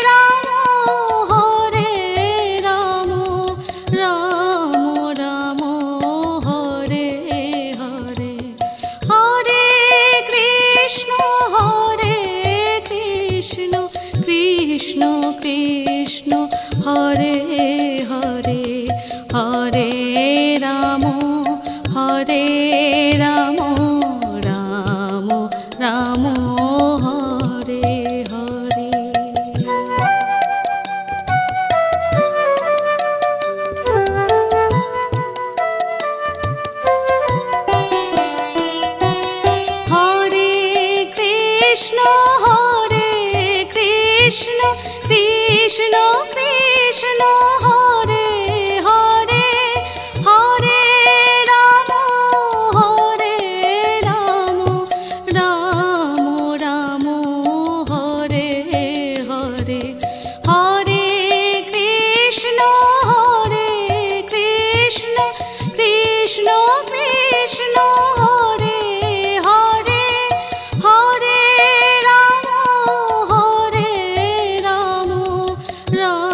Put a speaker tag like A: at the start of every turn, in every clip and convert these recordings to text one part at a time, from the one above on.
A: Ram Krishna Hare Hare Hare Ram Hare Ram Ram Ram Hare Hare. Hare Krishna Krishna Krishna Hare Hare Hare Ram Ram Ram Hare Hare Hare Krishna Krishna Krishna Hare Hare Hare Ram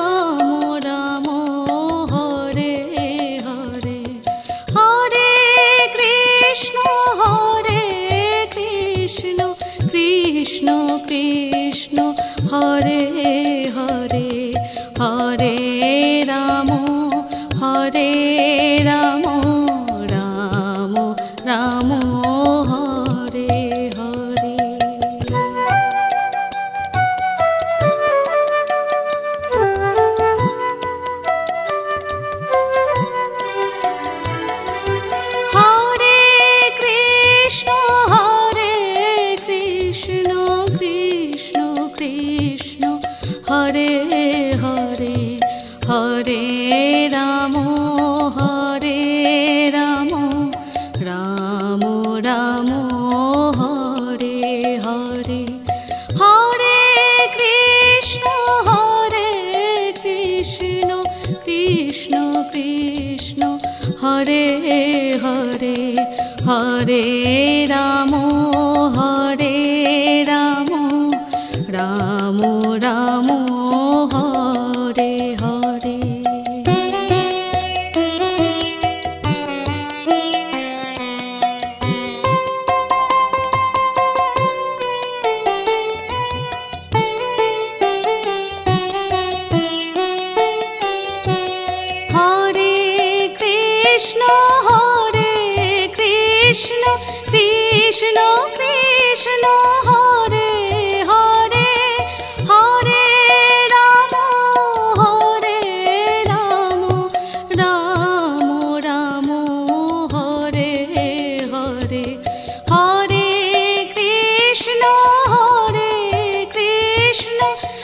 A: Ram Ram Hare Hare Hare Krishna Krishna Krishna Hare Hare Hare Ram Ram Ram Hare Hare. Hare Krishna Krishna Krishna Hare Hare Hare Ram Ram Ram Hare Hare Hare Krishna Krishna Krishna Hare Hare Hare Ram Ram Ram Hare Hare. Hare Krishna Krishna Krishna Hare Hare Hare Ram Ram Hare Hare Hare Krishna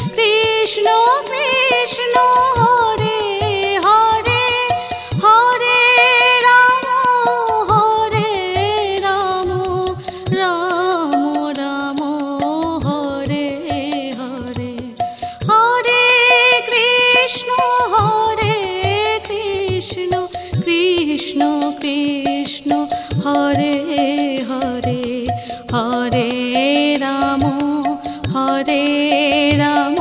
A: Krishna Krishna Hare Hare Hare Ram Ram Hare Hare Hare Krishna Krishna Krishna Hare Hare Hare Ram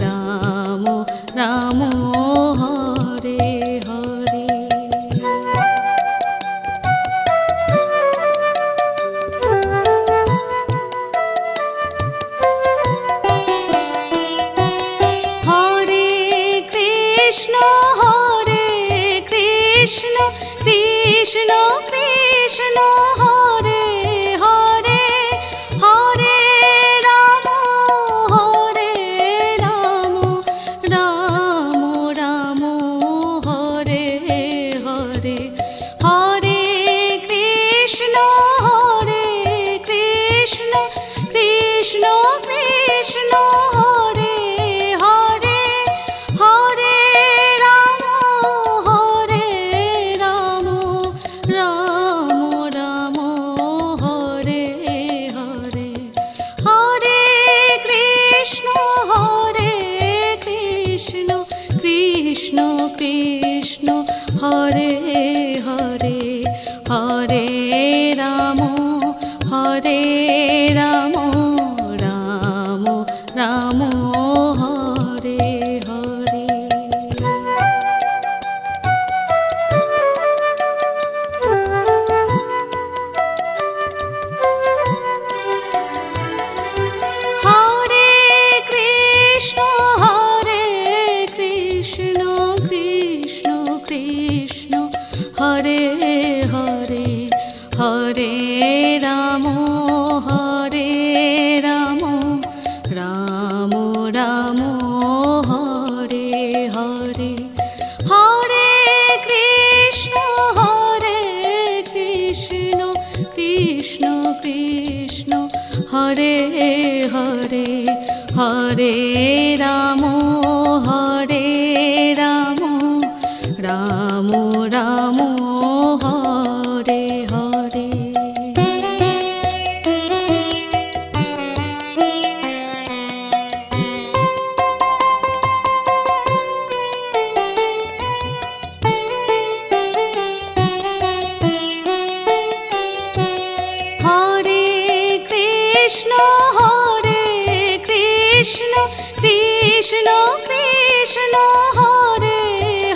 A: Ram Ram Hare Hare. Hare Krishna Krishna Krishna Hare Hare Hare Ram Ram Hare Hare Hare Krishna Krishna Krishna Hare Hare Hare Ram Ram Hare Hare Hare Krishna Krishna Krishna Hare Hare Hare Ram Ram Ram Hare Hare. Hare Krishna Hare Hare, Hare Krishna Krishna Krishna Hare Hare, Hare Ram Ram Ram Hare Hare. Hare Krishna Krishna Krishna Hare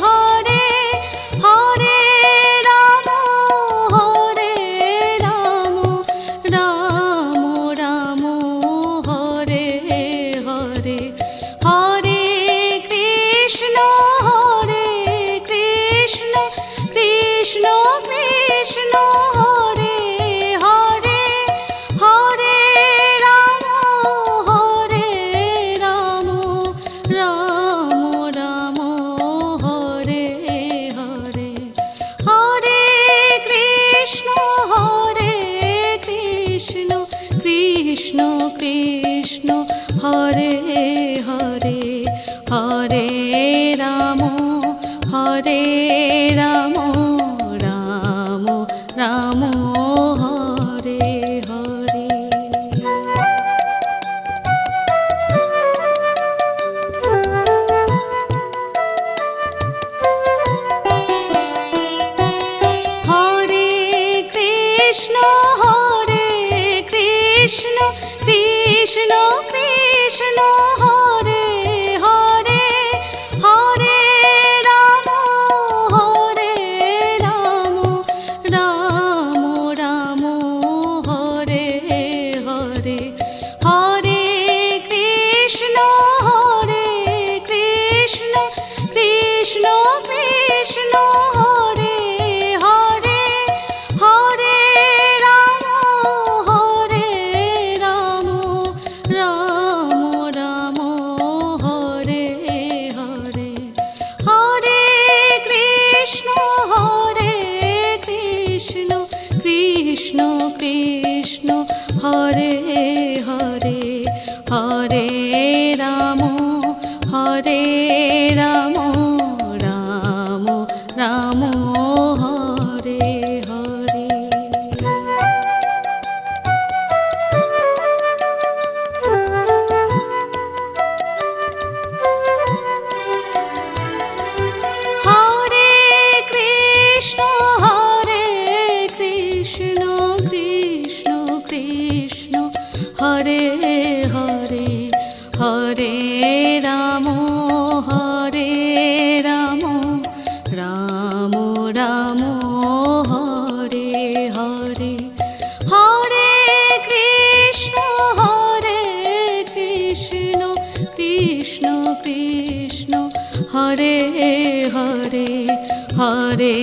A: Hare, Hare Ram Ram Ram Hare Hare, Hare Krishna Krishna Krishna Hare Hare, Hare Ram Ram Hare Hare, Hare Krishna Krishna Krishna Hare Hare, Hare Ram Ram Ram Hare Hare. Hare Krishna Krishna Krishna Hare Hare, Hare Ram Ram Hare Hare, Hare Krishna Krishna Krishna Hare Hare, Hare Ram Ram Hare Hare, Hare Krishna Krishna Krishna Hare Hare, Hare Ram Ram Ram Hare Hare. Hare Krishna Krishna Krishna Hare Hare, Hare Ram Ram Ram Hare Hare, Hare Krishna Krishna Krishna Hare Hare, Hare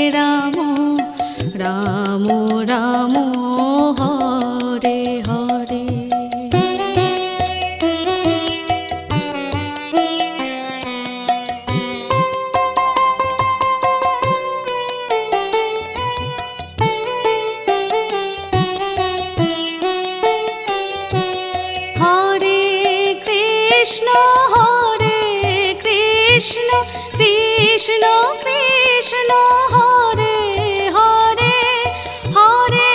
A: Ram Ram Ram Hare Hare. Hare Krishna Krishna Krishna Hare Hare, Hare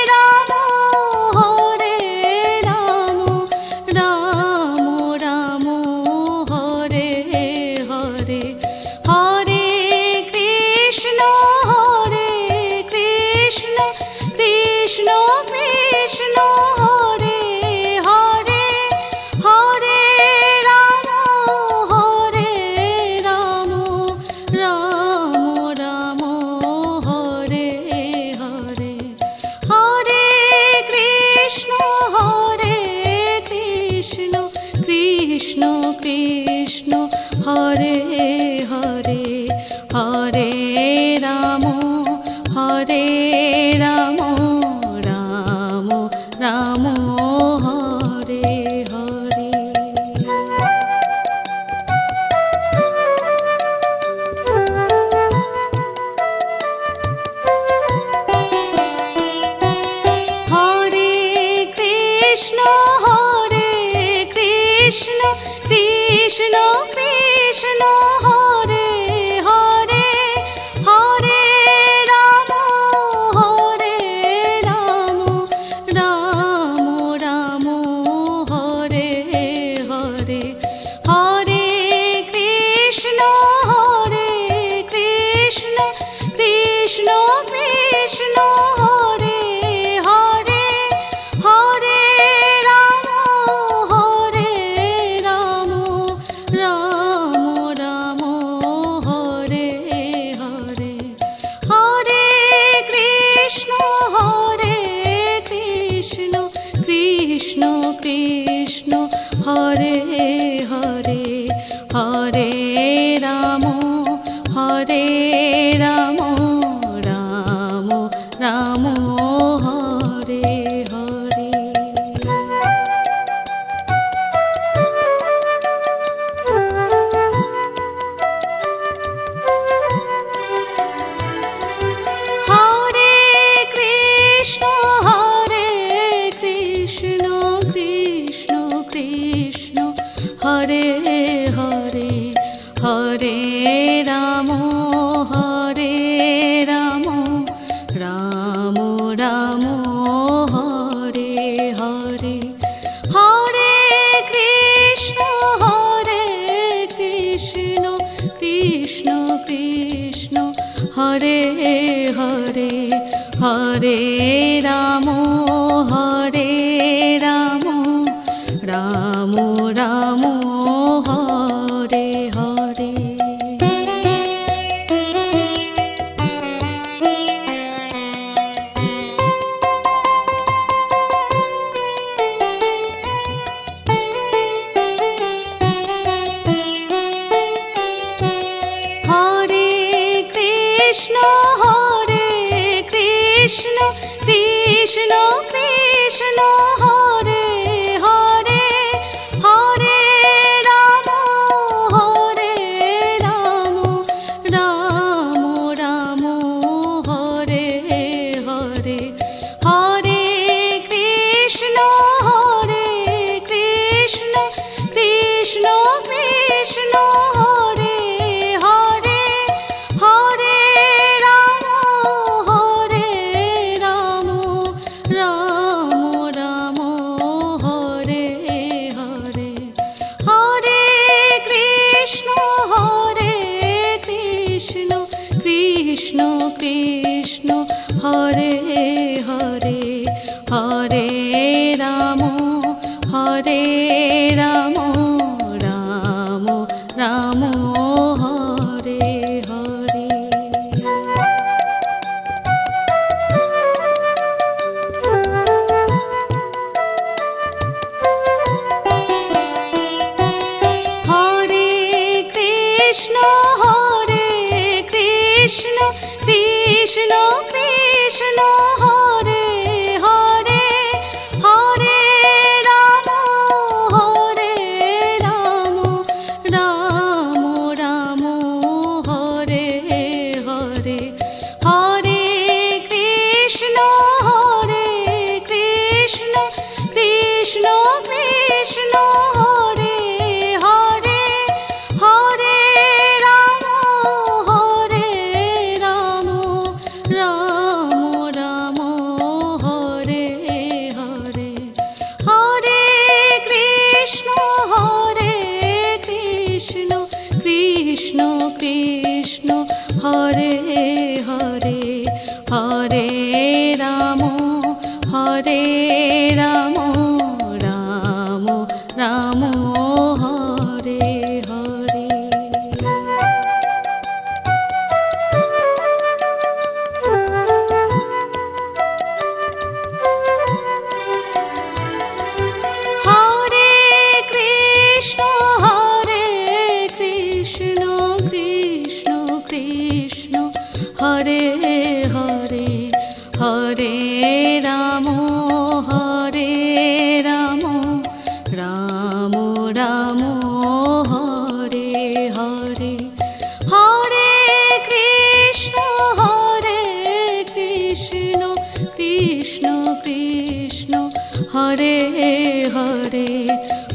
A: Ram Ram Hare Hare, Hare Krishna Krishna Krishna Hare Hare, Hare Ram Ram Hare Hare, Hare Krishna Krishna Krishna Hare Hare, Hare Ram Ram Ram Hare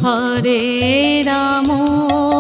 A: Hare Ramo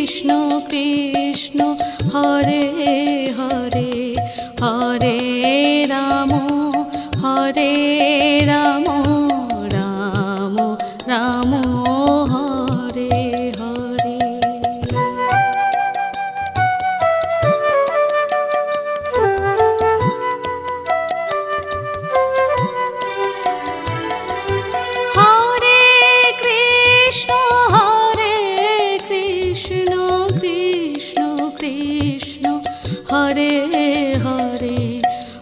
A: Krishna Krishna Hare Hare Hare Ram Hare Ram Ram Ram Hare Hare. Hare Krishna Krishna Krishna Hare Hare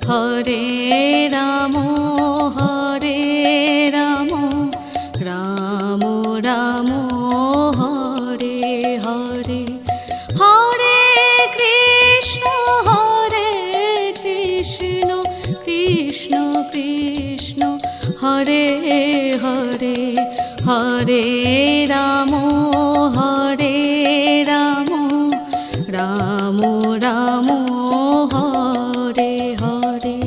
A: Hare Ram Ram Ram Hare Hare. Hare Krishna Krishna Krishna Hare Hare Hare Ram Ram Ram Hare Hare.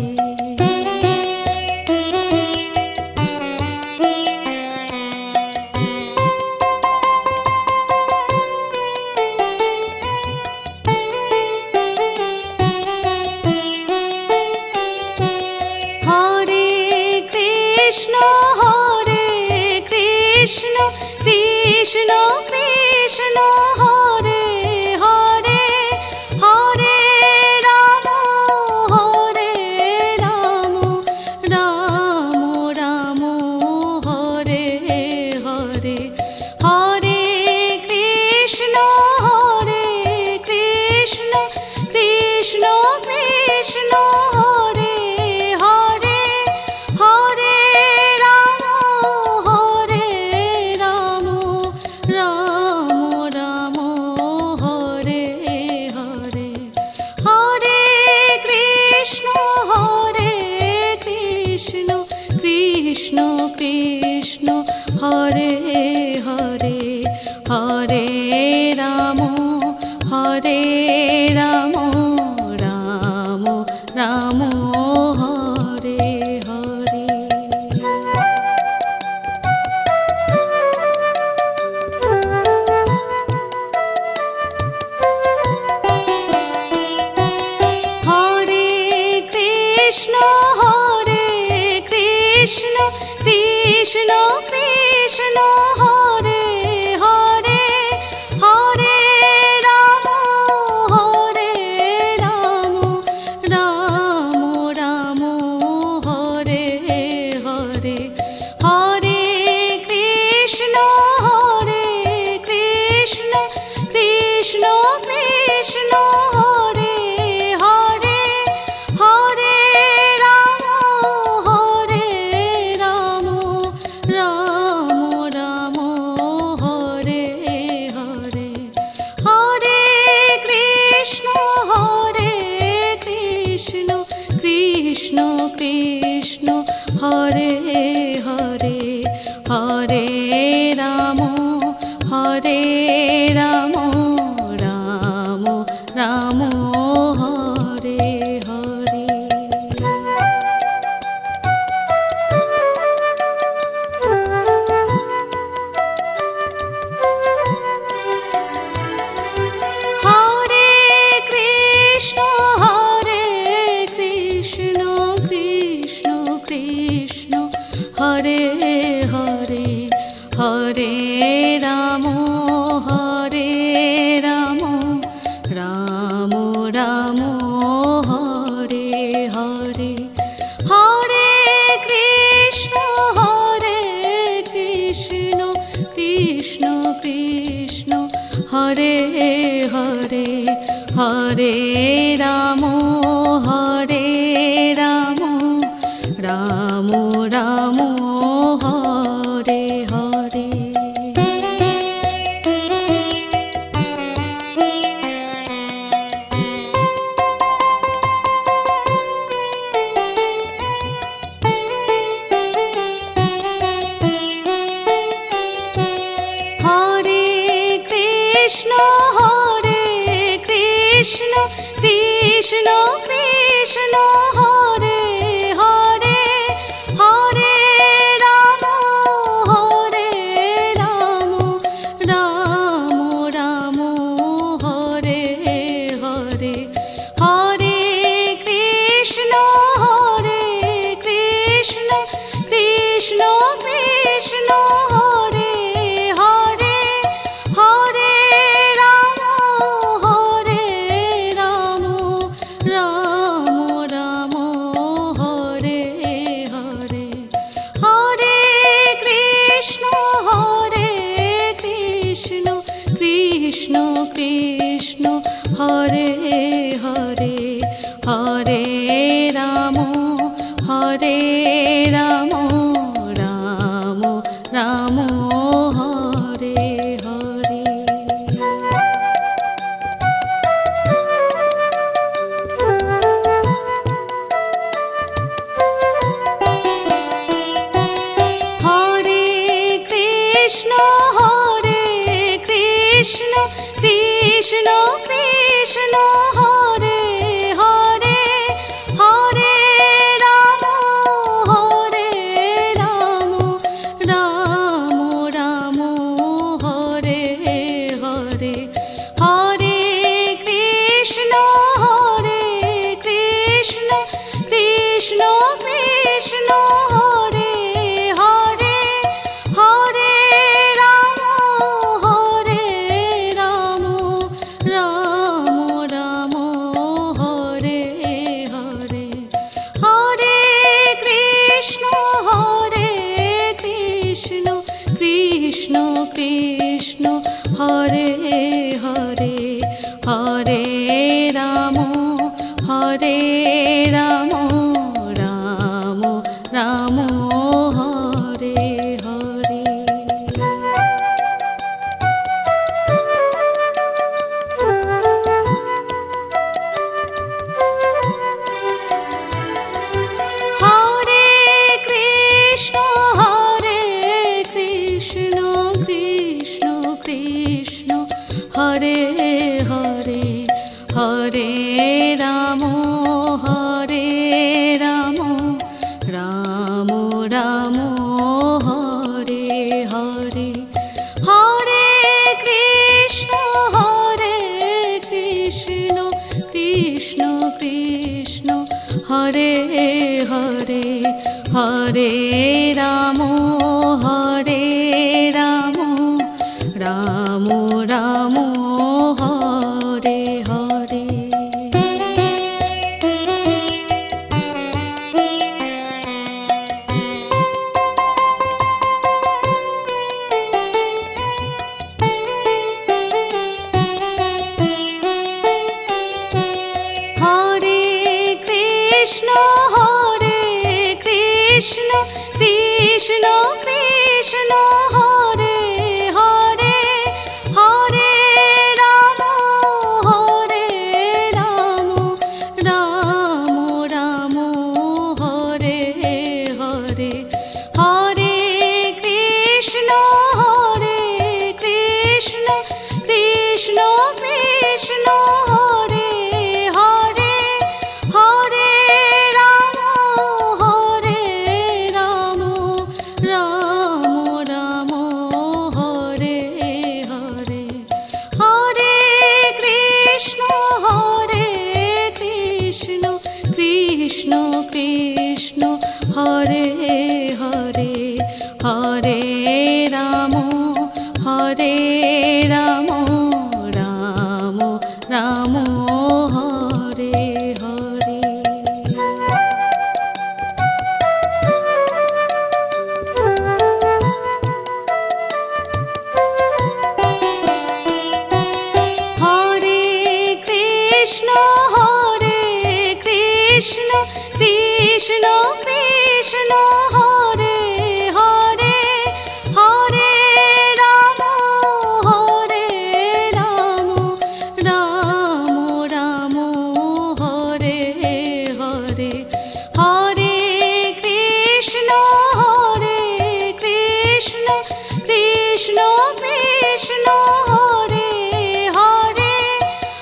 A: Hare Krishna Krishna Krishna Hare Hare Hare Ram Ram Ram Hare Hare. Hare Krishna Krishna Krishna Hare Hare Hare Ram Ram Ram Hare Hare. Hare Krishna Krishna Krishna Hare Hare Hare Ram Ram Ram Hare Hare. Hare Krishna Krishna Krishna Hare Hare Hare Ram Ram Ram Hare Hare. Hare Krishna Krishna Krishna Hare Hare Hare Ram Ram Ram Hare Hare. Hare Krishna Krishna Krishna Hare Hare Hare Ram Ram Ram Hare Hare. Hare Krishna Krishna Krishna Hare Hare Hare Ram Ram Ram Hare Hare. Hare Krishna Krishna Krishna Hare Hare Hare Ram Ram Ram Hare Hare. Hare Krishna Krishna Krishna Hare Hare Hare Ram Ram Ram Krishna Hare Hare Hare Ram Hare Ram Ram Ram Hare Hare. Hare Krishna Krishna Krishna Hare Hare Hare Ram Ram Ram Hare Hare Hare Krishna Krishna Krishna Hare Hare Hare Ram Ram Ram Hare Hare Hare Krishna Krishna Krishna Hare Hare Hare Ram Ram Ram Hare Hare. Hare Krishna Krishna Krishna Hare Hare Hare Ram Ram Ram Hare Hare Hare Krishna Krishna Krishna Hare Hare Hare Ram Ram Ram Hare Hare. Hare Krishna Krishna Krishna Krishna Hare Hare Hare Ram Ram Ram Hare Hare Hare Krishna Krishna Krishna Krishna Hare Hare Hare Ram Ram Hare Hare Hare Krishna Krishna Krishna Hare Hare Hare Ram Ram Ram Hare Hare. Hare Krishna Krishna Krishna Krishna Hare Hare Hare Ram Ram Hare Hare Hare Krishna Krishna Krishna Krishna Hare Hare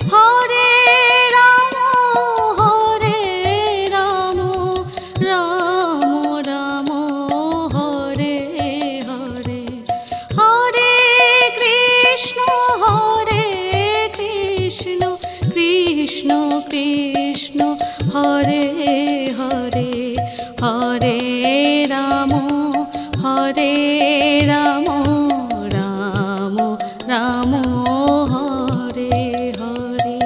A: Hare Ram Ram Hare Hare Hare Krishna Krishna Krishna Hare Hare Hare Ram Ram Ram Hare Hare.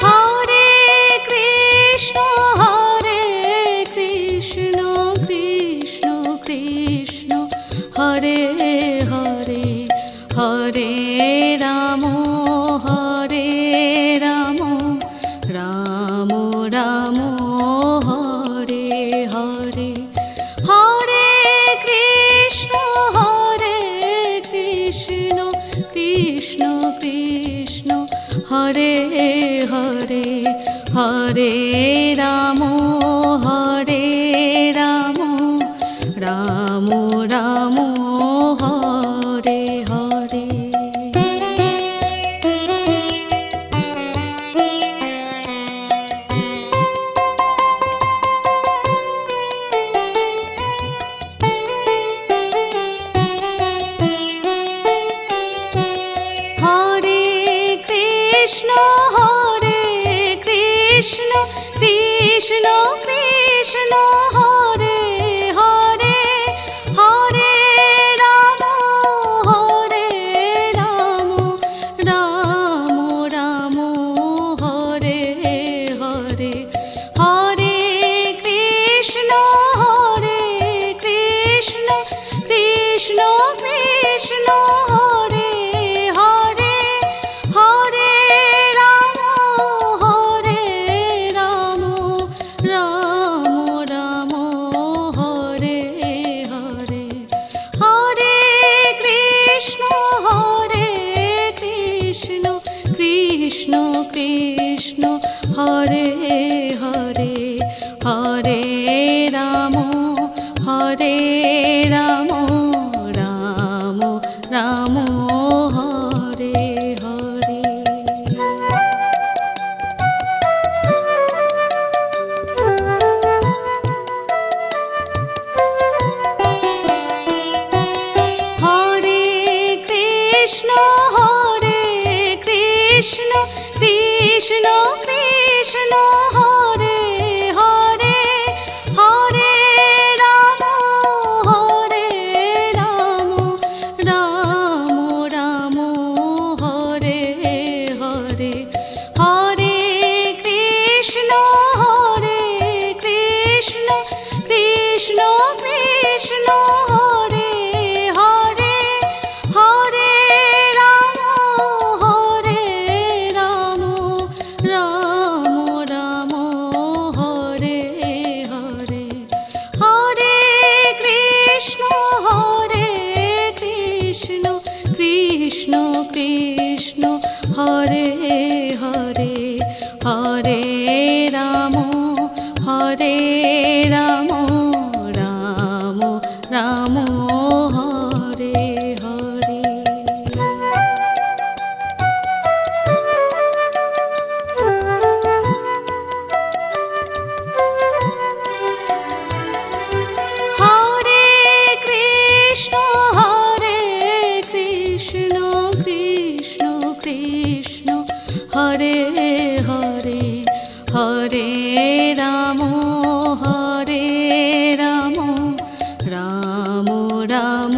A: Hare Krishna Hare Ram Hare Ram Ram Ram Hare Hare. Hare Krishna Krishna Krishna Hare Hare, Hare Ram Ram Ram Hare Hare. Hare Krishna Krishna Krishna Hare Hare, Hare Ram Ram Hare Hare. Hare Krishna Krishna Krishna Krishna Hare Hare, Hare Ram Ram Ram Hare Hare. Hare Krishna Krishna Krishna Krishna Hare Hare, Hare Ram Ram Ram Hare Hare. Hare Krishna Krishna Krishna Krishna Hare Hare, Hare Ram Ram Ram Hare Hare. Hare Krishna Krishna Krishna Krishna Hare Hare, Hare Ram Ram Ram Hare Hare. Hare Krishna Krishna Krishna Hare Hare, Hare Ram Ram Ram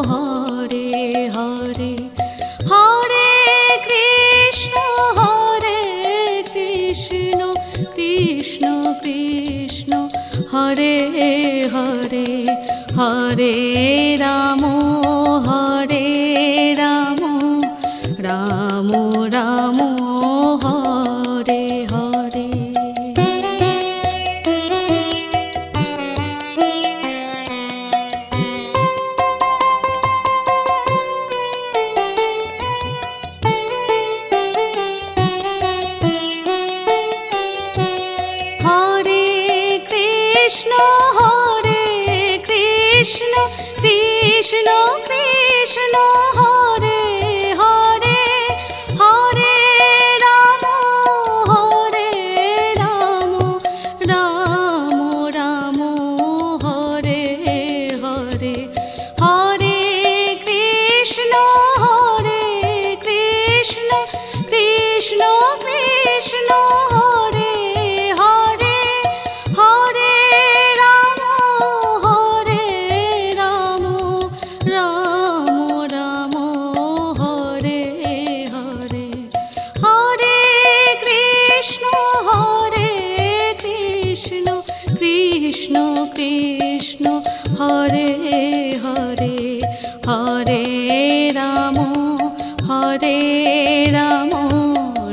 A: Hare Hare. Hare Krishna Krishna Krishna Krishna Hare Hare, Hare Ram Ram Ram Hare Hare. Hare Krishna Krishna Krishna Krishna Hare Hare, Hare Ram Ram Hare Hare. Hare Krishna Krishna Krishna Krishna Hare Hare, Hare Ram Ram Hare Hare. Hare Krishna Krishna Krishna Krishna Hare Hare, Hare Ram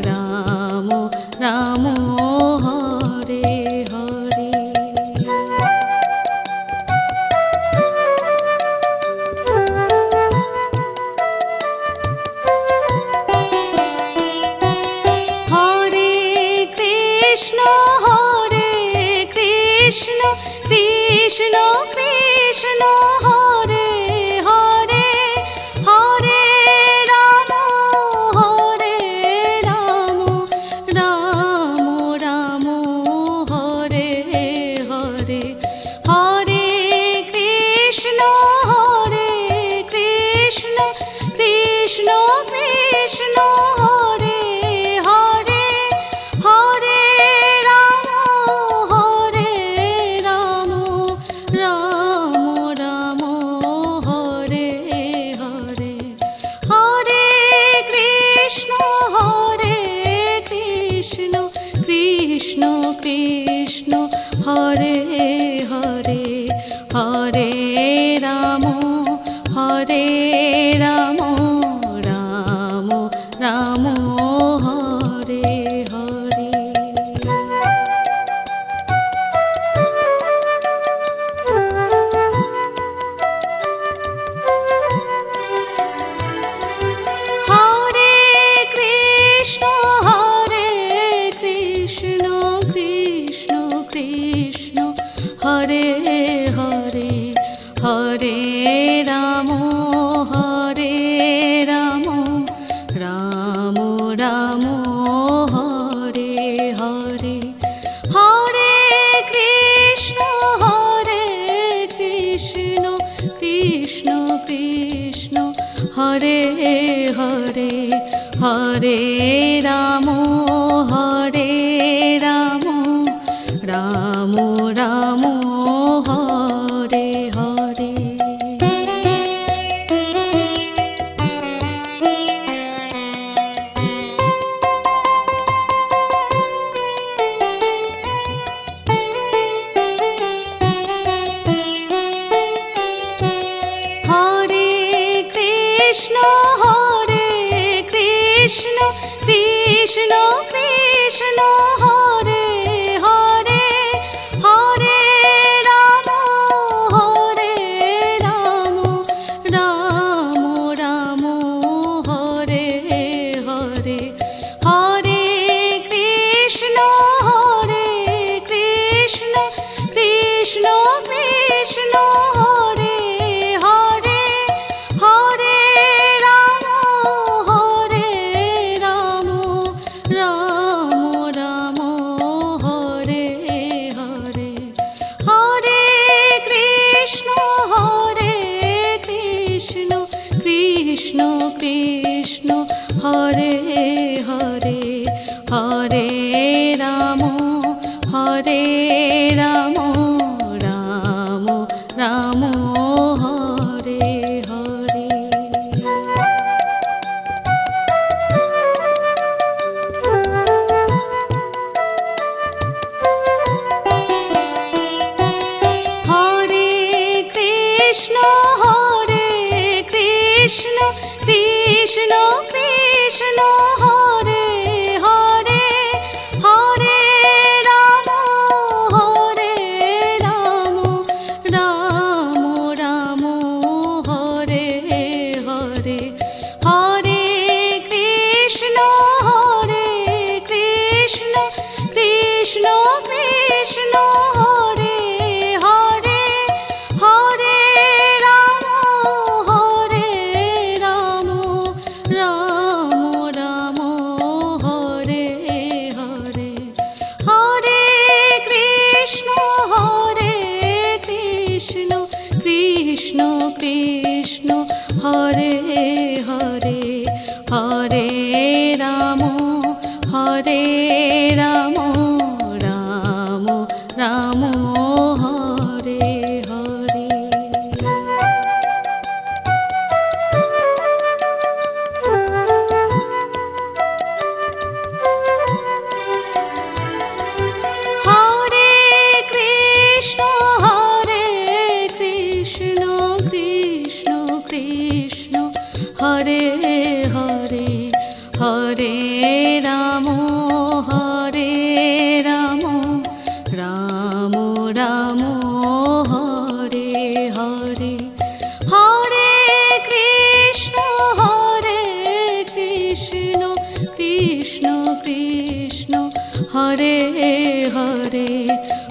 A: Ram Ram Hare Hare. Hare Krishna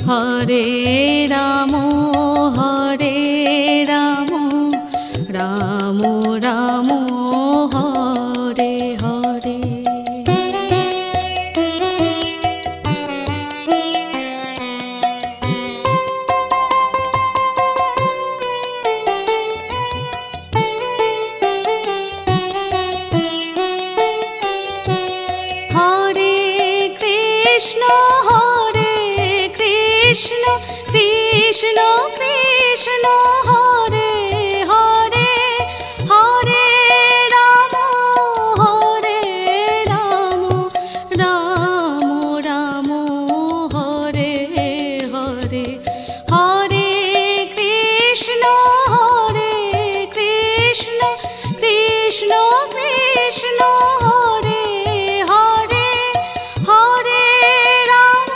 A: Hare Ramo Krishna Krishna Hare Hare Hare Ram Hare Ram Ram Ram Hare Hare Hare Krishna Krishna Krishna Hare Hare Hare Ram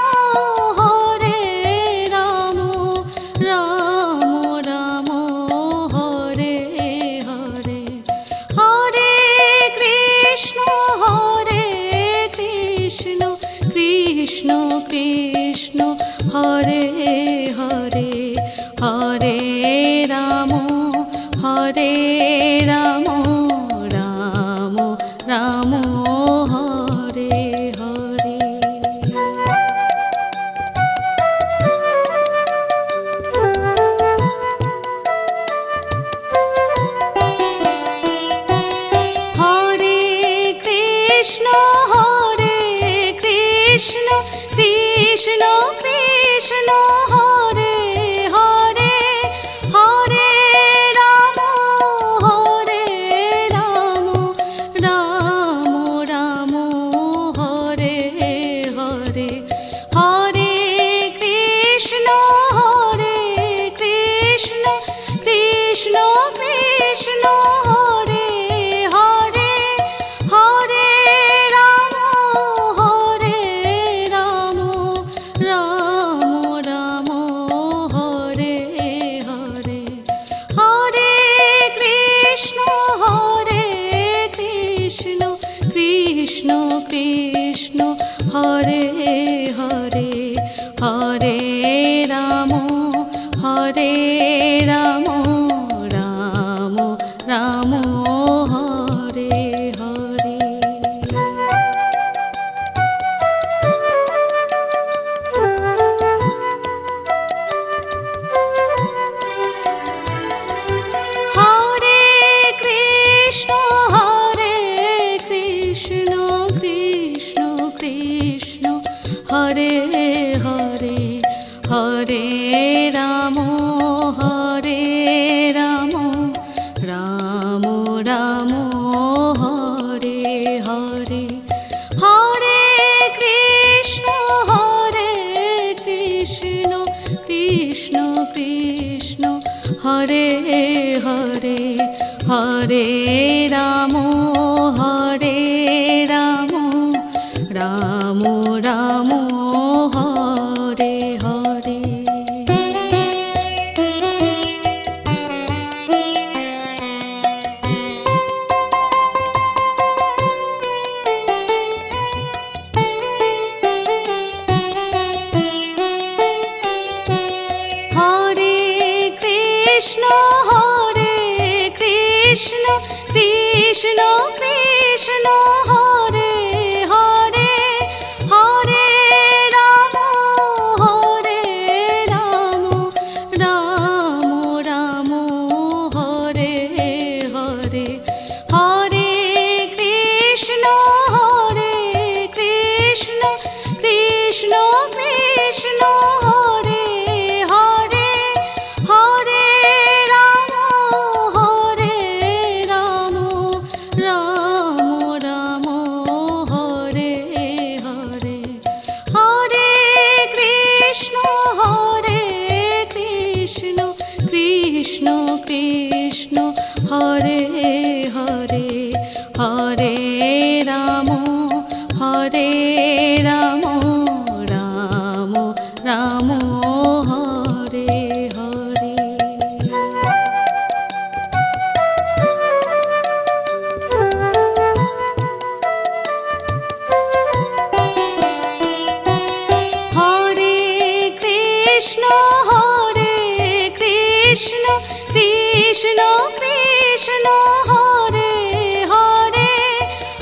A: Ram Ram Hare Hare Hare Krishna Krishna Krishna Krishna Hare Hare Hare Ram Ram Ram Hare Hare. Hare Krishna Krishna Krishna Hare Hare Hare Ram Ram Ram Hare Hare Hare Krishna Krishna Krishna Hare Hare Hare Ram Ram Ram Hare Hare Hare Krishna Krishna Krishna Krishna Hare Hare Hare Ram Ram Ram Hare Hare. Hare Krishna Krishna Krishna Hare Hare Hare Ram Ram Ram Hare Hare Hare Krishna Krishna Krishna Hare Hare Hare Ram Ram Ram Hare Hare. Hare Krishna Krishna Krishna Hare Hare Hare Ram Ram Hare Hare Hare Krishna Krishna Krishna Hare Hare Hare Ram Ram Hare Hare Hare Krishna Krishna Krishna Hare Hare Hare Ram Ram Ram Hare Hare. Hare Krishna Krishna Krishna Hare Hare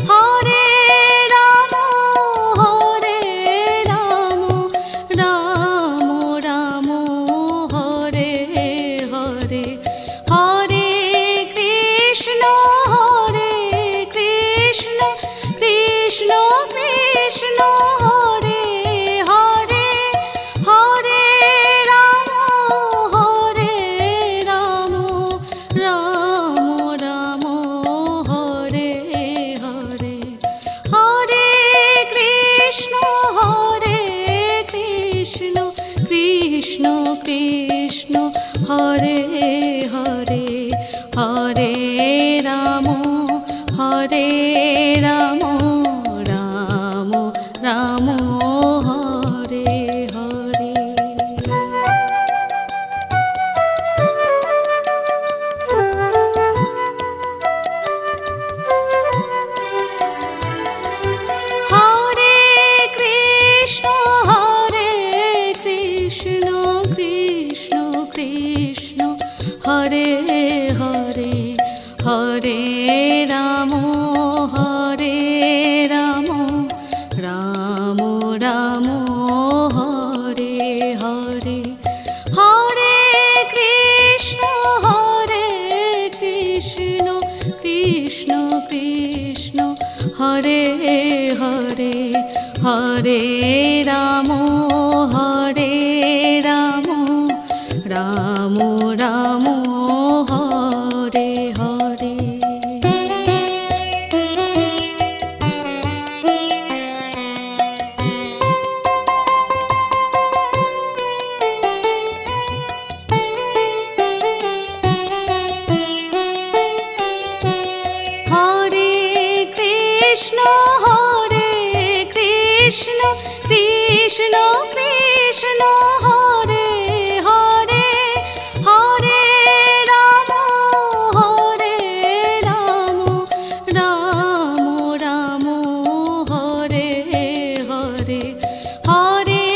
A: Hare Ram Ram Hare Hare Hare Krishna Krishna Krishna Hare Hare Hare Ram Krishna Hare Hare Hare Ram Ram Ram Hare Hare. Hare Krishna Krishna Krishna Hare Hare Hare Ram Ram Ram Hare Hare. Hare Krishna Krishna Krishna Hare Hare Hare Ram Ram Ram Hare Hare. Hare Krishna Krishna Krishna Hare Hare Hare Ram Ram Hare Hare. Hare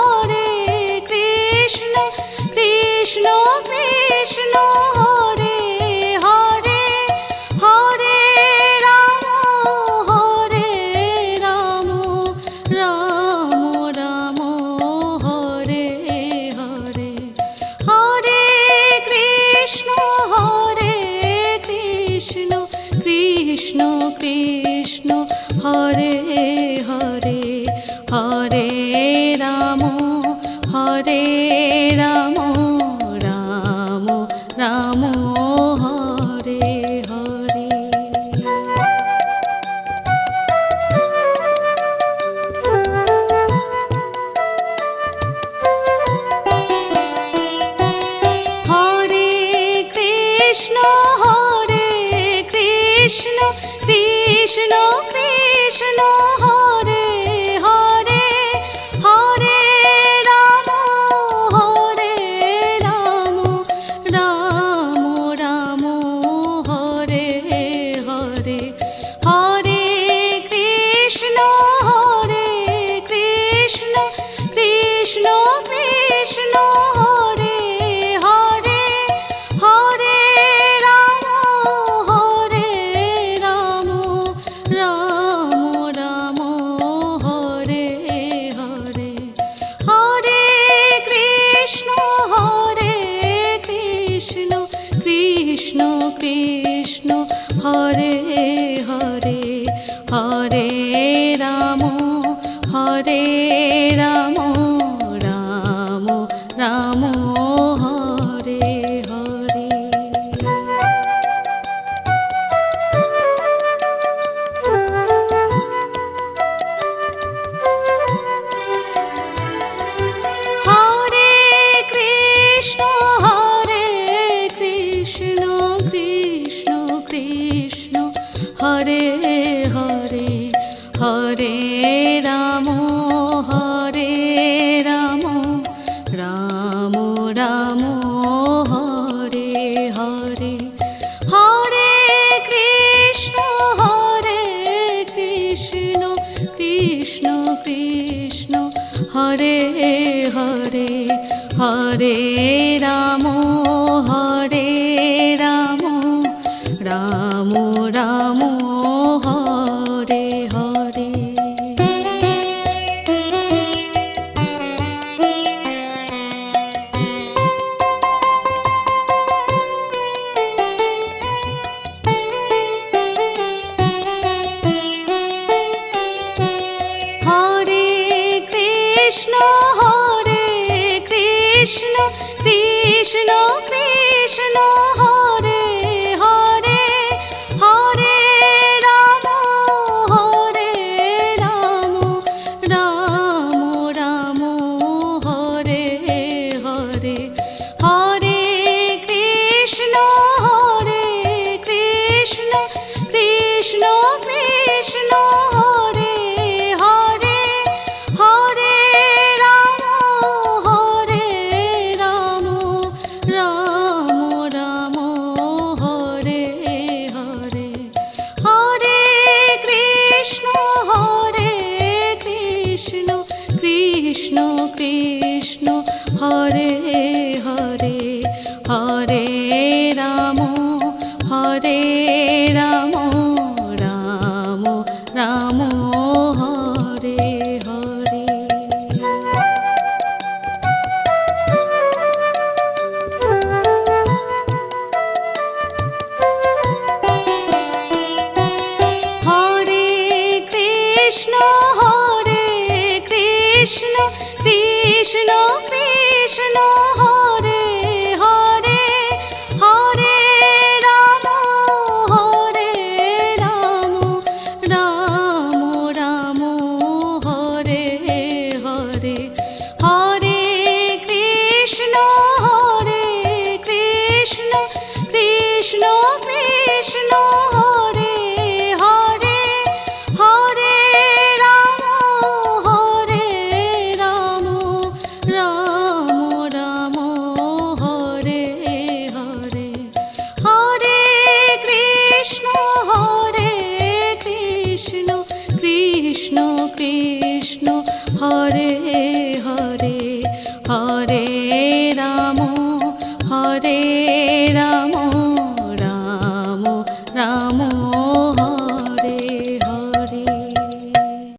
A: Krishna Krishna Krishna Hare Hare Hare Ram Ram Hare Hare. Hare Krishna Krishna Krishna Hare Hare Hare Ram Ram Ram Hare Hare. Hare Krishna Krishna Krishna Hare Hare Hare Ram Ram Hare Hare. Hare Krishna Krishna Krishna Hare Hare Hare Ram Ram Hare Hare. Hare Krishna Krishna Krishna Hare Hare Hare Ram Ram Ram Hare Hare. Hare Krishna Krishna Krishna Hare Hare Hare Ram Ram Ram Hare Hare. Hare Krishna Krishna Krishna Hare Hare Hare Ram Ram Ram Hare Hare. Hare Krishna Krishna Krishna Hare Hare Hare Ram Ram Hare